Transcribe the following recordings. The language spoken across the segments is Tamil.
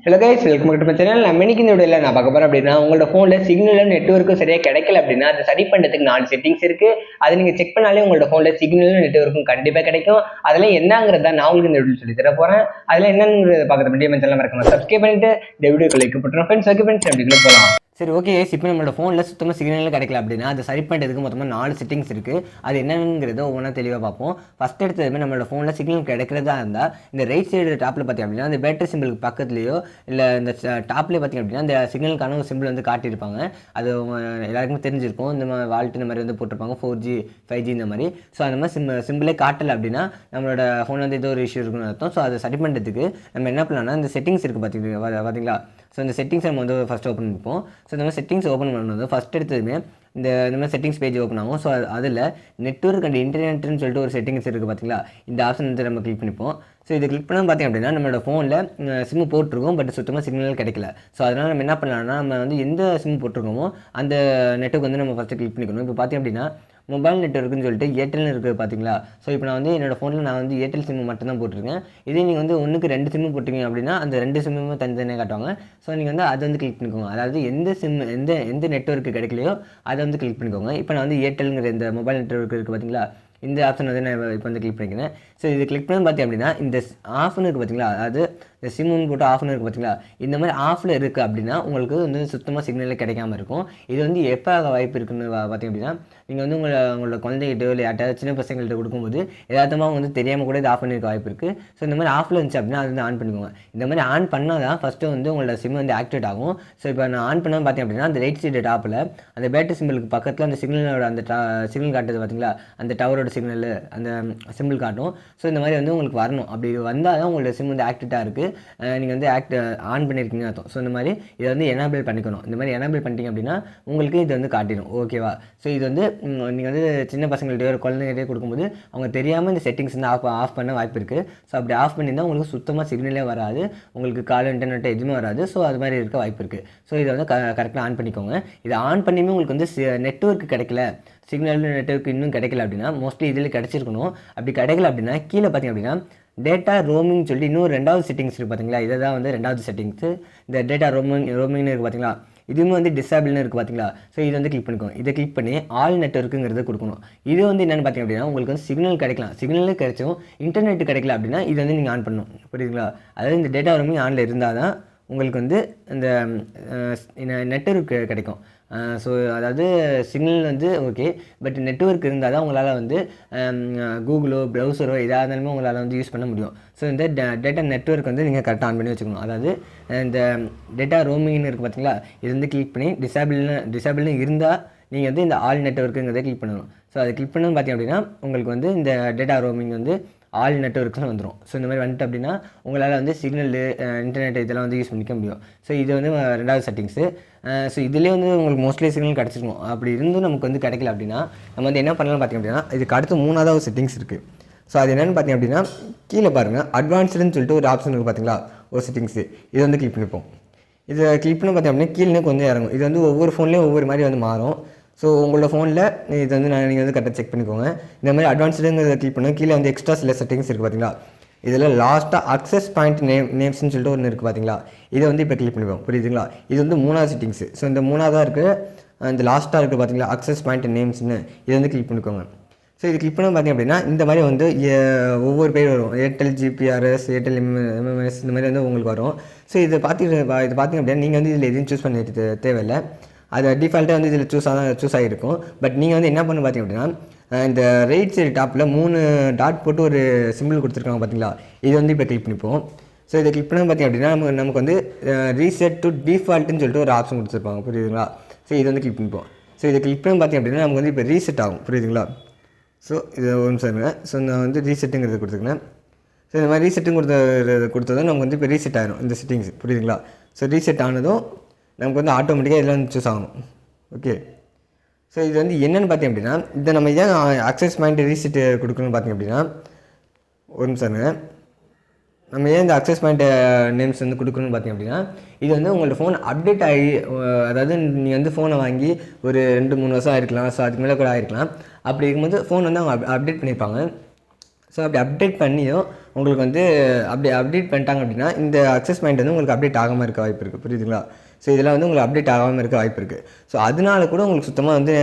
Hello guys, welcome back to my channel. நம்ம இன்னைக்கு இந்த வீடியோல நான் பார்க்க போறேன் அப்படின்னா, உங்களோட ஃபோன்ல சிக்னலும் நெட்வொர்க்கும் சரியா கிடைக்கல அப்படின்னா அதை சரி பண்றதுக்கு 4 செட்டிங்ஸ் இருக்கு. அதை நீங்க செக் பண்ணாலே உங்களோட ஃபோன்ல சிக்னலும் நெட்வொர்க்கும் கண்டிப்பா கிடைக்கும். அதெல்லாம் என்னங்கிறத நான் உங்களுக்கு இந்த வீடியோ சொல்லி தர போறேன். அதெல்லாம் என்னங்கிறத பார்க்கறது மட்டும் நம்ம சேனல் மறக்காம சப்ஸ்கிரைப் பண்ணிட்டு இந்த வீடியோக்கு லைக் போட்டுருங்க ஃப்ரெண்ட்ஸ். ஓகே ஃப்ரெண்ட்ஸ், அப்படியே போகலாம். சரி, ஓகே. இப்போ நம்மளோட ஃபோனில் சுத்தமாக சிக்னல் கிடைக்கல அப்படின்னா அதை சரி பண்ணுறதுக்கு மொத்தமாக 4 செட்டிங்ஸ் இருக்குது. அது என்னங்கிறத ஒவ்வொன்றா தெளிவாக பார்ப்போம். ஃபஸ்ட் எடுத்ததுமே நம்மளோட ஃபோனில் சிக்னல் கிடைக்கிறதா இருந்தால் இந்த ரைட் சைடு டாப்பில் பார்த்திங்க அப்படின்னா அந்த பேட்டரி சிம்பிளுக்கு பக்கத்துலேயோ இல்லை இந்த டாப்லேயே பார்த்திங்க அப்படின்னா அந்த சிக்னலுக்கான ஒரு சிம்பிள் வந்து காட்டியிருப்பாங்க. அது எல்லாருக்குமே தெரிஞ்சிருக்கும். இந்த மாதிரி வால்ட் இந்த மாதிரி வந்து போட்டிருப்பாங்க 4G 5G இந்த மாதிரி. ஸோ அந்த மாதிரி சிம்பிளே காட்டலை அப்படின்னா நம்மளோட ஃபோன் வந்து ஏதோ ஒரு இஷ்யூ இருக்குன்னு அர்த்தம். ஸோ அதை சரி பண்ணுறதுக்கு நம்ம என்ன பண்ணலாம்னா இந்த செட்டிங்ஸ் இருக்குது பார்த்தீங்களா. ஸோ இந்த செட்டிங்ஸை நம்ம வந்து ஃபஸ்ட்டு ஓப்பன் பண்ணிப்போம். ஸோ இந்த மாதிரி செட்டிங்ஸ் ஓப்பன் பண்ணது ஃபஸ்ட் எடுத்ததுமே இந்த மாதிரி செட்டிங்ஸ் பேஜ் ஓப்பன் ஆகும். ஸோ அதில் நெட்வொர்க் அண்ட் இன்டர்நெட்னு சொல்லிட்டு ஒரு செட்டிங்ஸ் இருக்குது பார்த்தீங்களா. இந்த ஆப்ஷன் வந்து நம்ம கிளிக் பண்ணிப்போம். ஸோ இது கிளிக் பண்ணால் பார்த்திங்க அப்படின்னா நம்மளோட ஃபோனில் சிம்மு போட்டிருக்கோம், பட் சுத்தமாக சிக்னல் கிடைக்கல. ஸோ அதனால் நம்ம என்ன பண்ணலாம்னா நம்ம வந்து எந்த சிம்மு போட்டிருக்கோமோ அந்த நெட்வொர்க் வந்து நம்ம ஃபஸ்ட்டு கிளிக் பண்ணிக்கணும். இப்போ பார்த்திங்க அப்படின்னா மொபைல் நெட்வொர்க்குன்னு சொல்லிட்டு ஏர்டெல்னு இருக்குது பார்த்தீங்களா. ஸோ இப்போ நான் வந்து என்னோடய ஃபோனில் நான் வந்து ஏர்டெல் சிம்மு மட்டும் தான் போட்டிருக்கேன். இதே நீங்கள் வந்து 1க்கு 2 சிம்மு போட்டிங்க அப்படின்னா அந்த 2 சிம்முமே தனித்தனியாக காட்டுவாங்க. ஸோ நீங்கள் வந்து அதை வந்து கிளிக் பண்ணிக்கோங்க. அதாவது எந்த சிம் எந்த நெட்வொர்க்கு கிடைக்கலையோ அதை வந்து கிளிக் பண்ணிக்கோங்க. இப்போ நான் வந்து ஏர்டெல்ங்கிற இந்த மொபைல் நெட்வொர்க் இருக்குது பார்த்தீங்களா, இந்த ஆப்ஷன் வந்து நான் இப்போ வந்து கிளிக் பண்ணிக்கிறேன். ஸோ இது கிளிக் பண்ணி பார்த்தீங்க அப்படின்னா இந்த ஆஃப்னு இருக்குது பார்த்தீங்களா, அதாவது இந்த சிம்முன்னு போட்டு ஆஃப்னு இருக்குது பார்த்தீங்களா, இந்த மாதிரி ஆஃபில் இருக்குது அப்படின்னா உங்களுக்கு வந்து சுத்தமாக சிக்னலே கிடைக்காம இருக்கும். இது வந்து எப்போ வாய்ப்பு இருக்குன்னு பார்த்தீங்க அப்படின்னா நீங்கள் வந்து உங்களோட குழந்தைகிட்ட இல்லை யார்ட்டாவது சின்ன பசங்கள்கிட்ட கொடுக்கும்போது எதார்த்தமாக வந்து தெரியாமல் கூட இது ஆஃப் பண்ணியிருக்க வாய்ப்பு இருக்குது. ஸோ இந்த மாதிரி ஆஃபில் இருந்துச்சு அப்படின்னா அது வந்து ஆன் பண்ணிக்கோங்க. இந்த மாதிரி ஆன் பண்ணால் தான் ஃபஸ்ட்டு வந்து உங்களோட சிம் வந்து ஆக்டிவேட் ஆகும். ஸோ இப்போ நான் ஆன் பண்ணால் பார்த்தீங்க அப்படின்னா அந்த ரைட் சைடு டாப்பில் அந்த பேட்டரி சிம்பிளுக்கு பக்கத்தில் அந்த சிக்னலோட அந்த சிக்னல் காட்டுது பார்த்தீங்களா, அந்த டவரோட சிக்னல் அந்த சிம்பிள் காட்டும். ஸோ இந்த மாதிரி வந்து உங்களுக்கு வரணும். அப்படி வந்தால் தான் உங்களோட சிம் வந்து ஆக்டிவேட்டாக இருக்குது, நீங்கள் வந்து ஆன் பண்ணியிருக்கீங்கன்னு அர்த்தம். ஸோ இந்த மாதிரி இதை வந்து எனேபிள் பண்ணிக்கணும். இந்த மாதிரி எனேபிள் பண்ணிட்டீங்க அப்படின்னா உங்களுக்கு இது வந்து காட்டிடும். ஓகேவா. ஸோ இது வந்து நீங்கள் வந்து சின்ன பசங்கள்கிட்ட ஒரு குழந்தைகிட்டே கொடுக்கும்போது அவங்க தெரியாமல் இந்த செட்டிங்ஸ் வந்து ஆஃப் பண்ண வாய்ப்பு இருக்குது. ஸோ அப்படி ஆஃப் பண்ணியிருந்தால் உங்களுக்கு சுத்தமாக சிக்னலே வராது, உங்களுக்கு கால் இன்டர்நெட் எதுவுமே வராது. ஸோ அது மாதிரி இருக்க வாய்ப்பு இருக்குது. ஸோ இதை வந்து கரெக்டாக ஆன் பண்ணிக்கோங்க. இதை ஆன் பண்ணியுமே உங்களுக்கு வந்து நெட்வொர்க் கிடைக்கல, சிக்னல் நெட்வொர்க் இன்னும் கிடைக்கல அப்படின்னா மோஸ்ட்லி இதில் கிடச்சிருக்கணும். அப்படி கிடைக்கல அப்படின்னா கீழே பார்த்திங்க அப்படின்னா டேட்டா ரோமிங் சொல்லிட்டு இன்னும் 2வது செட்டிங்ஸ் இருக்குது பார்த்தீங்களா. இதை தான் வந்து 2வது செட்டிங்ஸு. இந்த டேட்டா ரோமிங்னு இருக்குது பார்த்தீங்களா, இதுவுமே வந்து டிசேபிள்னு இருக்குது பார்த்தீங்களா. ஸோ இது வந்து கிளிக் பண்ணிக்கோங்க. இதை கிளிக் பண்ணி ஆல் நெட்வொர்க்குங்கிறத கொடுக்கணும். இது வந்து என்னென்னு பார்த்தீங்க அப்படின்னா உங்களுக்கு வந்து சிக்னல் கிடைக்கலாம், சிக்னலே கிடைச்சும் இன்டர்நெட் கிடைக்கல அப்படின்னா இது வந்து நீங்கள் ஆன் பண்ணணும். புரியுதுங்களா. அதாவது இந்த டேட்டா ரோமிங் ஆனில் இருந்தால் தான் உங்களுக்கு வந்து இந்த நெட்வொர்க் கிடைக்கும். ஸோ அதாவது சிக்னல் வந்து ஓகே, பட் நெட்வொர்க் இருந்தால் தான் உங்களால் வந்து கூகுளோ ப்ரௌசரோ எதாக இருந்தாலுமே உங்களால் வந்து யூஸ் பண்ண முடியும். ஸோ இந்த டேட்டா நெட்வொர்க் வந்து நீங்கள் கரெக்டாக ஆன் பண்ணி வச்சுக்கணும். அதாவது இந்த டேட்டா ரோமிங்னு இருக்குது பார்த்தீங்களா, இது வந்து கிளிக் பண்ணி டிசேபிள்னு இருந்தால் நீங்கள் வந்து இந்த ஆல் நெட்வொர்க்குங்கிறத கிளிக் பண்ணணும். ஸோ அதை கிளிக் பண்ணணும்னு பார்த்தீங்க அப்படின்னா உங்களுக்கு வந்து இந்த டேட்டா ரோமிங் வந்து ஆல் நெட்வொர்க்ஸ்னு வந்துடும். ஸோ இந்த மாதிரி வந்துட்டு அப்படின்னா உங்களால் வந்து சிக்னல் இன்டர்நெட் இதெல்லாம் வந்து யூஸ் பண்ணிக்க முடியும். ஸோ இது வந்து 2வது செட்டிங்ஸு. ஸோ இதிலே வந்து உங்களுக்கு மோஸ்ட்லி சிக்னல் கிடச்சிருக்கும். அப்படி இருந்தும் நமக்கு வந்து கிடைக்கல அப்படின்னா நம்ம வந்து என்ன பண்ணலாம் பார்த்திங்க அப்படின்னா இதுக்கு அடுத்து 3வது செட்டிங்ஸ் இருக்குது. ஸோ அது என்னென்னு பார்த்திங்க அப்படின்னா கீழே பாருங்கள் அட்வான்ஸ்டுன்னு சொல்லிட்டு ஒரு ஆப்ஷன் இருக்குது பார்த்தீங்களா, ஒரு செட்டிங்ஸு. இது வந்து கிளிக் பண்ணிப்போம். இதை கிளிக் பண்ணி பார்த்திங்க அப்படின்னா கீழே கொஞ்சம் இறங்கும். இது வந்து ஒவ்வொரு ஃபோன்லேயும் ஒவ்வொரு மாதிரி வந்து மாறும். ஸோ உங்களோட ஃபோனில் இது வந்து நீங்கள் வந்து கரெக்டாக செக் பண்ணிக்கோங்க. இந்த மாதிரி அட்வான்ஸ்டுங்கிறத கிளிக் பண்ணி கீழே வந்து எக்ஸ்ட்ரா சில செட்டிங்ஸ் இருக்குது பார்த்தீங்களா. இதில் லாஸ்ட்டாக அக்சஸ் பாயிண்ட் நேம்ஸ்னு சொல்லிட்டு ஒன்று இருக்குது பார்த்தீங்களா, இதை வந்து இப்போ கிளிக் பண்ணிப்போம். புரியுதுங்களா. இது வந்து 3வது செட்டிங்ஸு. ஸோ இந்த 3வதாக இருக்குது, இந்த லாஸ்ட்டாக இருக்குது பார்த்தீங்களா அக்சஸ் பாயிண்ட் நேம்ஸ்னு, இதை வந்து கிளிக் பண்ணிக்கோங்க. ஸோ இது கிளிக் பண்ண பார்த்திங்க அப்படின்னா இந்த மாதிரி வந்து ஒவ்வொரு பேர் வரும். ஏர்டெல் ஜிபிஆர்எஸ், ஏர்டெல் எம்எம்எஸ் இந்த மாதிரி வந்து உங்களுக்கு வரும். ஸோ இது பார்த்திங்க அப்படின்னா நீங்கள் வந்து இதில் எதுவும் சூஸ் பண்ண தேவையில்லை, அது டிஃபால்ட்டாக வந்து இதில் சூஸ் ஆகிருக்கும். பட் நீங்கள் வந்து என்ன பண்ண பார்த்திங்க அப்படின்னா இந்த ரைட் சைடு டாப்பில் 3 டாட் போட்டு ஒரு சிம்பிள் கொடுத்துருக்காங்க பார்த்தீங்களா, இது வந்து இப்போ கிளிக் பண்ணிப்போம். ஸோ இதை கிளிக் பண்ண பார்த்திங்க அப்படின்னா நமக்கு வந்து ரீசெட் டு டிஃபால்ட்டுன்னு சொல்லிட்டு ஒரு ஆப்ஷன் கொடுத்துருப்பாங்க. புரியுதுங்களா. ஸோ இது வந்து கிளிக் பண்ணிப்போம். ஸோ இதை கிளிக் பண்ணி பார்த்திங்க அப்படின்னா நமக்கு வந்து இப்போ ரீசெட் ஆகும். புரியுதுங்களா. ஸோ இது ஒரு நிமிஷம். ஸோ நான் வந்து ரீசெட்டுங்கிறது கொடுத்துருக்கேன். ஸோ இந்த மாதிரி ரீசெட்டுங்க கொடுத்ததும் நமக்கு வந்து இப்போ ரீசெட் ஆகிடும் இந்த செட்டிங்ஸ். புரியுதுங்களா. ஸோ ரீசெட் ஆனதும் நமக்கு வந்து ஆட்டோமேட்டிக்காக இதெல்லாம் வந்து சூஸ் ஆகணும். ஓகே. ஸோ இது வந்து என்னென்னு பார்த்திங்க அப்படின்னா இதை நம்ம ஏன் அக்சஸ் பாயிண்ட் ரீசெட் கொடுக்கணும்னு பார்த்திங்க அப்படின்னா ஒரு நிமிஷம் நம்ம ஏன் இந்த அக்சஸ் பாயிண்ட் நேம்ஸ் வந்து கொடுக்கணும்னு பார்த்திங்க அப்படின்னா இது வந்து உங்களோட ஃபோன் அப்டேட் ஆகி, அதாவது நீங்கள் வந்து ஃபோனை வாங்கி ஒரு 2-3 வருஷம் ஆகிருக்கலாம். ஸோ அதுக்கு மேலே கூட ஆகிருக்கலாம். அப்படி இருக்கும்போது ஃபோன் வந்து அவங்க அப்டேட் பண்ணியிருப்பாங்க. ஸோ அப்படி அப்டேட் பண்ணியும் உங்களுக்கு வந்து அப்டேட் பண்ணிட்டாங்க அப்படின்னா இந்த அக்சஸ் பாயிண்ட் வந்து உங்களுக்கு அப்டேட் ஆகாமல் இருக்க வாய்ப்பு இருக்குது, புரியுதுங்களா? ஸோ இதெல்லாம் வந்து உங்களுக்கு அப்டேட் ஆகாமல் இருக்க வாய்ப்பு இருக்குது. ஸோ அதனால கூட உங்களுக்கு சுத்தமாக வந்து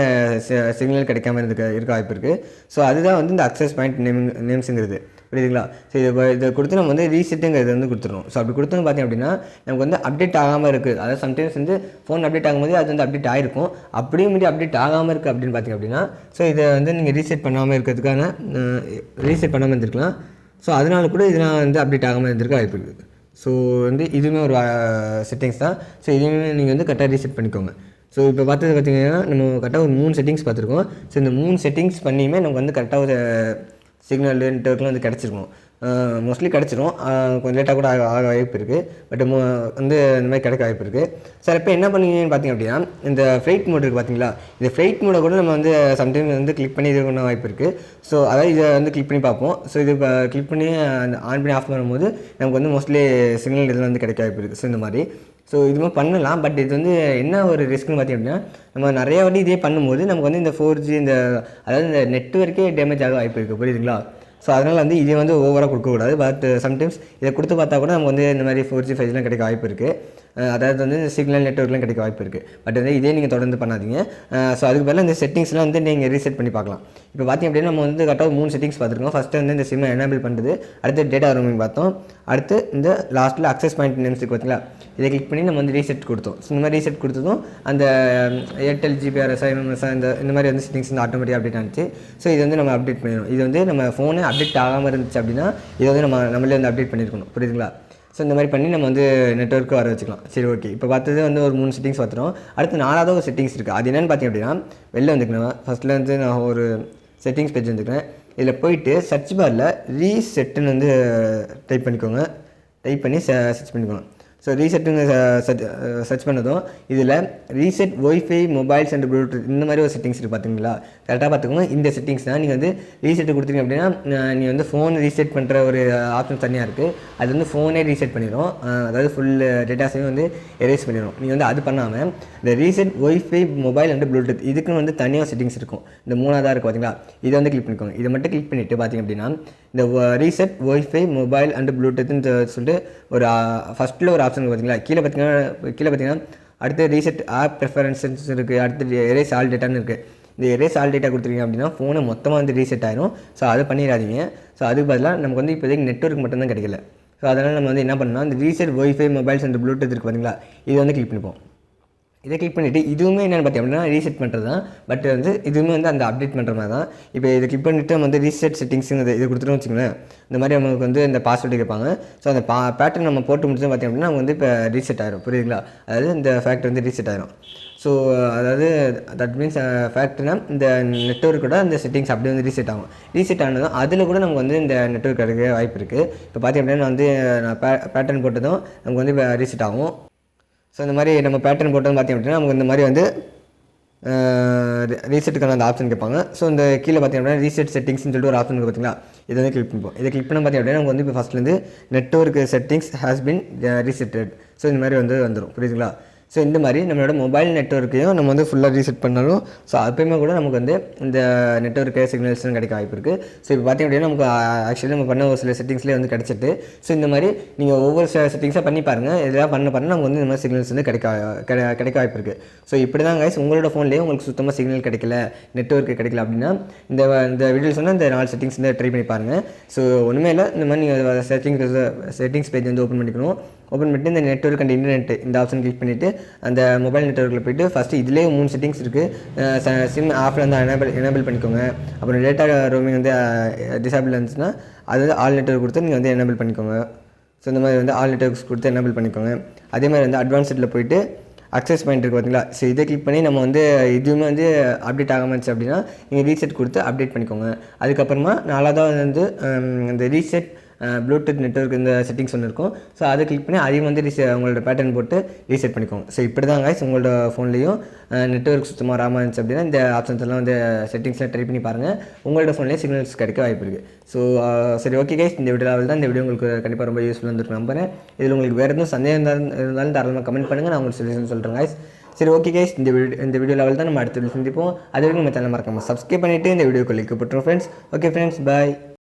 சிக்னல் கிடைக்காம இருக்க வாய்ப்பு இருக்குது. ஸோ அதுதான் வந்து இந்த அக்சஸ் பாயிண்ட் நேம்ஸுங்கிறது, புரியுதுங்களா? ஸோ இதை கொடுத்து நம்ம வந்து ரீசெட்டுங்கிறது வந்து கொடுத்துருவோம். ஸோ அப்படி கொடுத்தோன்னு பார்த்தீங்க அப்படின்னா நமக்கு வந்து அப்டேட் ஆகாமல் இருக்குது. அதாவது சம்டைம்ஸ் வந்து ஃபோன் அப்டேட் ஆகும்போது அது வந்து அப்டேட் ஆகிருக்கும். அப்படியும் மீறி அப்டேட் ஆகாமல் இருக்குது அப்படின்னு பார்த்தீங்க அப்படின்னா ஸோ இதை வந்து நீங்கள் ரீசெட் பண்ணாமல் இருக்கிறதுக்கான ரீசெட் பண்ணாமல் இருந்திருக்கலாம். ஸோ அதனால கூட இதெல்லாம் வந்து அப்டேட் ஆகாமல் இருந்திருக்க வாய்ப்பு இருக்குது. ஸோ வந்து இதுவுமே ஒரு செட்டிங்ஸ் தான். ஸோ இதுவுமே நீங்கள் வந்து கரெக்டாக ரீசெட் பண்ணிக்கோங்க. ஸோ இப்போ பார்த்தது பார்த்தீங்கன்னா நம்ம கரெக்டாக ஒரு 3 செட்டிங்ஸ் பார்த்துருக்கோம். ஸோ இந்த 3 செட்டிங்ஸ் பண்ணியுமே நமக்கு வந்து கரெக்டாக ஒரு சிக்னல் நெட்வொர்க்லாம் வந்து கிடச்சிருக்கும். மோஸ்ட்லி கிடச்சிரும். கொஞ்சம் லேட்டாக கூட ஆக வாய்ப்பு இருக்குது. பட் வந்து இந்த மாதிரி கிடைக்க வாய்ப்பு இருக்குது. சார் இப்போ என்ன பண்ணுவீங்கன்னு பார்த்தீங்க அப்படின்னா இந்த ஃப்ளைட் மோட் இருக்குது பார்த்தீங்களா, இந்த ஃப்ளைட் மோடை கூட நம்ம வந்து சம்டைம்ஸ் வந்து கிளிக் பண்ணி இது பண்ண வாய்ப்பு இருக்குது. ஸோ அதாவது இதை வந்து கிளிக் பண்ணி பார்ப்போம். ஸோ இது கிளிக் பண்ணி அந்த ஆன் பண்ணி ஆஃப் பண்ணும்போது நமக்கு வந்து மோஸ்ட்லி சிக்னல் இதில் வந்து கிடைக்க வாய்ப்பு இருக்குது. ஸோ இந்த மாதிரி இதுமாதிரி பண்ணலாம். பட் இது வந்து என்ன ஒரு ரிஸ்க்குன்னு பார்த்தீங்க அப்படின்னா நம்ம நிறைய வாட்டி இதே பண்ணும்போது நமக்கு வந்து இந்த 4G அதாவது இந்த நெட்வொர்க்கே டேமேஜ் ஆக வாய்ப்பு இருக்குது, புரியுதுங்களா? ஸோ அதனால் வந்து இதை வந்து ஓவராக கொடுக்கக்கூடாது. பட் சம்டைம்ஸ் இதை கொடுத்து பார்த்தா கூட நமக்கு வந்து இந்த மாதிரி 4G 5Gலாம் கிடைக்க வாய்ப்பு இருக்குது. அதாவது வந்து சிக்னல் நெட்வொர்க்லாம் கிடைக்க வாய்ப்பு இருக்குது. பட் வந்து இதே நீங்கள் தொடர்ந்து பண்ணாதீங்க. ஸோ அதுக்கு பதிலாக இந்த செட்டிங்ஸ்லாம் வந்து நீங்கள் ரீசெட் பண்ணி பார்க்கலாம். இப்போ பார்த்திங்க அப்படின்னா நம்ம வந்து கரெக்டாக 3 செட்டிங்ஸ் பார்த்துருக்கோம். ஃபஸ்ட்டு வந்து இந்த சிம்மை எனேபிள் பண்ணுறது, அடுத்து டேட்டா ரோமிங் பார்த்தோம், அடுத்து இந்த லாஸ்ட்டில் அக்சஸ் பாயிண்ட் நேம்ஸ் பார்த்தீங்களா, இதை கிளிக் பண்ணி நம்ம வந்து ரீசெட் கொடுத்தோம். ஸோ இந்த மாதிரி ரீசெட் கொடுத்ததும் அந்த ஏர்டெல் ஜிபிஆர்எஸ் இந்த மாதிரி வந்து செட்டிங்ஸ் வந்து ஆட்டோமேட்டிக் அப்டேட் ஆனிச்சு. ஸோ இது வந்து நம்ம அப்டேட் பண்ணிடணும். இது வந்து நம்ம ஃபோனு அப்டேட் ஆகாமல் இருந்துச்சு அப்படின்னா இதை வந்து நம்மளே வந்து அப்டேட் பண்ணியிருக்கணும், புரியுதுங்களா? ஸோ இந்த மாதிரி பண்ணி நம்ம வந்து நெட்வொர்க்கு வர வச்சுக்கலாம். சரி, ஓகே. இப்போ பார்த்தது வந்து ஒரு 3 செட்டிங்ஸ் பார்த்துறோம். அடுத்து 4வது ஒரு செட்டிங்ஸ் இருக்குது. அது என்னென்னு பார்த்தீங்க அப்படின்னா வெளில வந்துக்கணும். ஃபஸ்ட்டில் வந்து நான் ஒரு செட்டிங்ஸ் பேஜ் வந்துக்கிறேன். இதில் போயிட்டு சர்ச் பாரில் ரீசெட்டுன்னு வந்து டைப் பண்ணிக்கோங்க. டைப் பண்ணி சர்ச் பண்ணிக்கோங்க. ஸோ ரீசெட்டுங்க சர்ச் பண்ணதும் இதில் reset wifi mobiles and Bluetooth இந்த மாதிரி ஒரு செட்டிங்ஸ் இருக்குது, பார்த்தீங்களா? கரெக்டாக பார்த்துக்கோங்க. இந்த செட்டிங்ஸ் தான் நீங்கள் வந்து ரீசெட்டு கொடுத்தீங்க அப்படின்னா நீங்கள் வந்து ஃபோன் ரீசெட் பண்ணுற ஒரு ஆப்ஷன் தனியாக இருக்குது. அது வந்து ஃபோனே ரீசெட் பண்ணிடும். அதாவது ஃபுல் டேட்டாஸையும் வந்து எரேஸ் பண்ணிடும். நீங்கள் வந்து அது பண்ணாமல் இந்த reset wifi mobile and Bluetooth இதுக்குன்னு வந்து தனியாக செட்டிங்ஸ் இருக்கும். இந்த 3ஆவதாக இருக்குது பார்த்தீங்களா, இதை வந்து கிளிக் பண்ணிக்கோங்க. இதை மட்டும் கிளிக் பண்ணிவிட்டு பார்த்தீங்க அப்படின்னா இந்த ரீசெட் ஒய்ஃபை மொபைல் அண்ட் ப்ளூடூத்னு சொல்லிட்டு ஒரு ஃபஸ்ட்டில் ஒரு ஆப்ஷன் பார்த்தீங்களா, கீழே பார்த்தீங்கன்னா அடுத்து ரீசெட் ஆப் ப்ரெஃபரன்சஸ் இருக்குது, அடுத்து எரேஸ் ஆல் டேட்டான்னு இருக்குது. இந்த எரேஸ் ஆல் டேட்டா கொடுத்துருக்கீங்க அப்படின்னா ஃபோனை மொத்தமாக வந்து ரீசெட் ஆயிரும். ஸோ அதை பண்ணிடாதீங்க. ஸோ அதுக்கு பதிலாக நமக்கு வந்து இப்போதைக்கு நெட்வொர்க் மட்டும்தான் கிடைக்கல. ஸோ அதனால் நம்ம வந்து என்ன பண்ணலாம், இந்த reset wifi mobiles and Bluetooth இருக்குது பார்த்தீங்களா, இதை வந்து கிளிக் பண்ணிப்போம். இதை கிளிக் பண்ணிவிட்டு இதுவுமே என்னென்னு பார்த்தீங்க அப்படின்னா ரீசெட் பண்ணுறது தான். பட் வந்து இதுவுமே வந்து அந்த அப்டேட் பண்ணுற மாதிரி தான். இப்போ இதை கிளிக் பண்ணிவிட்டு நம்ம வந்து ரீசெட் செட்டிங்ஸுங்கிறது இது கொடுத்துட்டோம்னு வச்சுக்கோங்களேன். இந்த மாதிரி நமக்கு வந்து இந்த பாஸ்வேர்டு கேட்பாங்க. ஸோ அந்த பேட்டர்ன் நம்ம போட்டு முடிச்சோம் பார்த்தீங்க அப்படின்னா நம்ம வந்து இப்போ ரீசெட் ஆயிரும், புரியுதுங்களா? அதாவது இந்த ஃபேக்ட் வந்து ரீசெட் ஆயிரும். ஸோ அதாவது தட் மீன்ஸ் ஃபேக்ட்னா இந்த நெட்வொர்க்கோட இந்த செட்டிங்ஸ் அப்படியே வந்து ரீசெட் ஆகும். ரீசெட் ஆனதும் அதில் கூட நமக்கு வந்து இந்த நெட்வொர்க் கிடைக்க வாய்ப்பு இருக்குது. இப்போ பார்த்தீங்க அப்படின்னா நான் வந்து பேட்டர்ன் போட்டதும் நமக்கு வந்து இப்போ ரீசெட் ஆகும். ஸோ இந்த மாதிரி நம்ம பேட்டர்ன் போட்டோன்னு பார்த்தீங்க அப்படின்னா நமக்கு இந்த மாதிரி வந்து ரீசெட்டுக்கான அந்த ஆப்ஷன் கேட்பாங்க. ஸோ இந்த கீழே பார்த்தீங்க அப்படின்னா ரீசெட் செட்டிங்ஸ்னு சொல்லிட்டு ஒரு ஆப்ஷன் இருக்குது பார்த்தீங்களா, இதை வந்து கிளிக் பண்ணிப்போம். இதை கிளிக் பண்ண பார்த்தீங்க அப்படின்னா நமக்கு வந்து இப்போ ஃபஸ்ட்லேருந்து network settings has been resetted. So இந்த மாதிரி வந்து வந்துடும், புரியுதுங்களா? ஸோ இந்த மாதிரி நம்மளோட மொபைல் நெட்வொர்க்கையும் நம்ம வந்து ஃபுல்லாக ரீசெட் பண்ணாலும் ஸோ அப்போயுமே கூட நமக்கு வந்து இந்த நெட்வொர்க்கு சிக்னல்ஸ்லாம் கிடைக்க வாய்ப்பு இருக்குது. ஸோ இப்போ பார்த்திங்க அப்படின்னா நமக்கு ஆக்சுவலி நம்ம பண்ண ஒரு சில செட்டிங்ஸ்லேயே வந்து கிடச்சிட்டு. ஸோ இந்த மாதிரி நீங்கள் ஒவ்வொரு செட்டிங்ஸாக பண்ணி பாருங்கள். இதெல்லாம் பண்ண நமக்கு வந்து இந்த மாதிரி சிக்னல்ஸ் வந்து கிடைக்க வாய்ப்பு இருக்குது. ஸோ இப்படி தான் கைஸ் உங்களோட ஃபோன்லேயே உங்களுக்கு சுத்தமாக சிக்னல் கிடைக்கல, நெட்வொர்க்கு கிடைக்கல அப்படின்னா இந்த வீடியோஸ் வந்து இந்த 4 செட்டிங்ஸ் வந்து ட்ரை பண்ணி பாருங்கள். ஸோ ஒன்றுமே இல்லை, இந்த மாதிரி நீங்கள் செட்டிங்ஸ் பேஜ் வந்து ஓப்பன் பண்ணிக்கணும். ஓப்பன் பண்ணிட்டு இந்த நெட்வொர்க் அண்ட் இன்டர்நெட் இந்த ஆப்ஷன் கிளிக் பண்ணிவிட்டு அந்த மொபைல் நெட்வொர்க்கில் போய்ட்டு ஃபஸ்ட்டு இதிலே 3 செட்டிங்ஸ் இருக்குது. சிம் ஆஃபில் வந்து எனேபிள் பண்ணிக்கோங்க. அப்புறம் டேட்டா ரோமிங் வந்து டிசேபிள் இருந்துச்சுன்னா அது வந்து ஆல் நெட்வொர்க் கொடுத்து நீங்கள் வந்து எனேபிள் பண்ணிக்கோங்க. ஸோ இந்த மாதிரி வந்து ஆல் நெட்வொர்க்ஸ் கொடுத்து எனேபிள் பண்ணிக்கோங்க. அதே மாதிரி வந்து அட்வான்ஸ்டில் போய்ட்டு அக்சஸ் பாயிண்ட் இருக்குது பார்த்தீங்களா, ஸோ இதை கிளிக் பண்ணி நம்ம வந்து இதுவுமே வந்து அப்டேட் ஆகாமல் இருந்துச்சு அப்படின்னா நீங்கள் ரீசெட் கொடுத்து அப்டேட் பண்ணிக்கோங்க. அதுக்கப்புறமா 4வது வந்து இந்த ரீசெட் ப்ளூடூத் நெட்வொர்க் இந்த செட்டிங்ஸ் ஒன்று இருக்கும். ஸோ அதை கிளிக் பண்ணி அதையும் வந்து உங்களோட பேட்டர்ன் போட்டு ரீசெட் பண்ணிக்கோங்க. ஸோ இப்படி தான் கைஸ் உங்களோட ஃபோன்லேயும் நெட்வொர்க் சுத்தமாக வராமல் இருந்துச்சு அப்படின்னா இந்த ஆப்ஷன்ஸ் எல்லாம் வந்து செட்டிங்ஸ்லாம் ட்ரை பண்ணி பாருங்கள். உங்களோட ஃபோன்லேயே சிக்னல்ஸ் கிடைக்க வாய்ப்பு இருக்குது. ஸோ சரி, ஓகே கைஸ், இந்த வீடியோவில் தான் இந்த வீடியோ உங்களுக்கு கண்டிப்பாக ரொம்ப யூஸ்ஃபுல்லாக இருந்திருக்கு நம்புறேன். இதில் உங்களுக்கு வேறு எதுவும் சந்தேகம் இருந்தாலும் தாராளமாக கமெண்ட் பண்ணுங்கள், நான் உங்களுக்கு சொல்யூஷன் சொல்கிறேன் கைஸ். சரி, ஓகே கைஸ், இந்த வீடியோ லெவல் தான் நம்ம அடுத்த வீடியோ சந்திப்போம். அது வரைக்கும் நம்ம சேனல் மறக்காமல் சப்ஸ்கிரைப் பண்ணிவிட்டு இந்த வீடியோக்கு லிங்க் போட்டுருவோம் ஃப்ரெண்ட்ஸ். ஓகே ஃப்ரெண்ட்ஸ், பாய்.